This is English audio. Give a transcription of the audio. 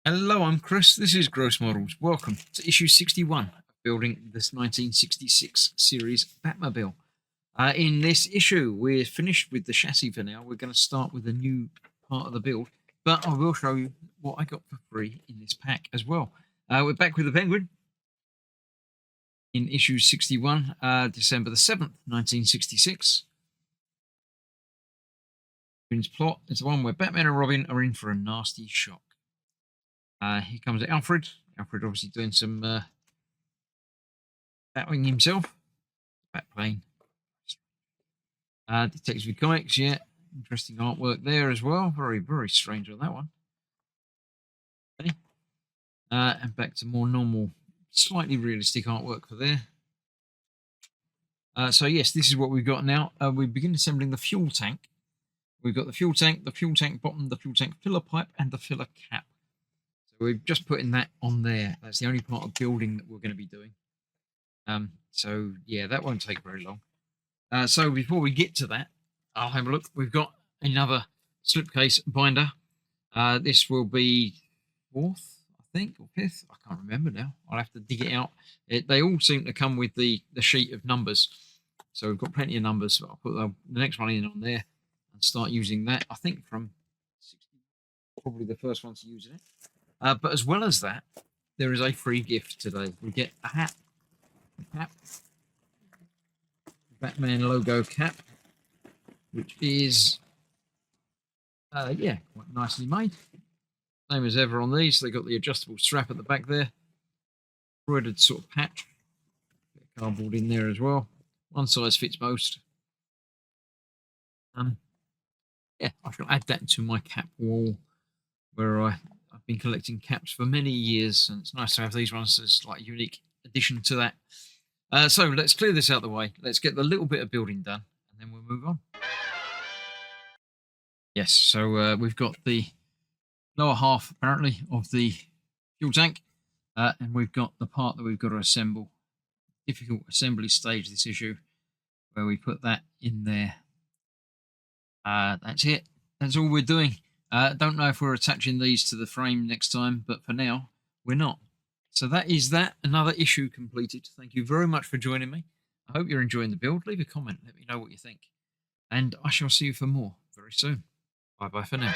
Hello, I'm Chris. This is Gross Models. Welcome to issue 61 of building this 1966 series Batmobile. In this issue, we're finished with the chassis for now. We're going to start with a new part of the build, but I will show you what I got for free in this pack as well. We're back with the Penguin in issue 61, December the 7th, 1966. Penguin's plot is the one where Batman and Robin are in for a nasty shock. Here comes Alfred. Alfred obviously doing some Batwing himself. Batplane. Detective Comics, yeah. Interesting artwork there as well. Very, very strange on that one. Okay. And back to more normal, slightly realistic artwork for there. So yes, this is what we've got now. We begin assembling the fuel tank. We've got the fuel tank bottom, the fuel tank filler pipe, and the filler cap. So we've just putting that on there. That's the only part of building that we're going to be doing. So yeah, that won't take very long. So before we get to that, I'll have a look. We've got another slipcase binder. This will be 4th, I think, or 5th. I can't remember now. I'll have to dig it out. They all seem to come with the sheet of numbers. So we've got plenty of numbers. So I'll put the next one in on there and start using that. I think from 60, probably the first one to use it. But as well as that, there is a free gift today. We get a hat. Cap. Batman logo cap, which is yeah, quite nicely made. Same as ever on these. They got the adjustable strap at the back there, embroidered sort of patch, bit of cardboard in there as well. One size fits most. Yeah, I shall add that to my cap wall where I've been collecting caps for many years, and it's nice to have these ones as like a unique addition to that. So let's clear this out of the way. Let's get the little bit of building done, and then we'll move on. Yes, so we've got the lower half, apparently, of the fuel tank, and we've got the part that we've got to assemble. Difficult assembly stage, this issue, where we put that in there. That's it. That's all we're doing. Don't know if we're attaching these to the frame next time, but for now, we're not. So that is that. Another issue completed. Thank you very much for joining me. I hope you're enjoying the build. Leave a comment. Let me know what you think. And I shall see you for more very soon. Bye-bye for now.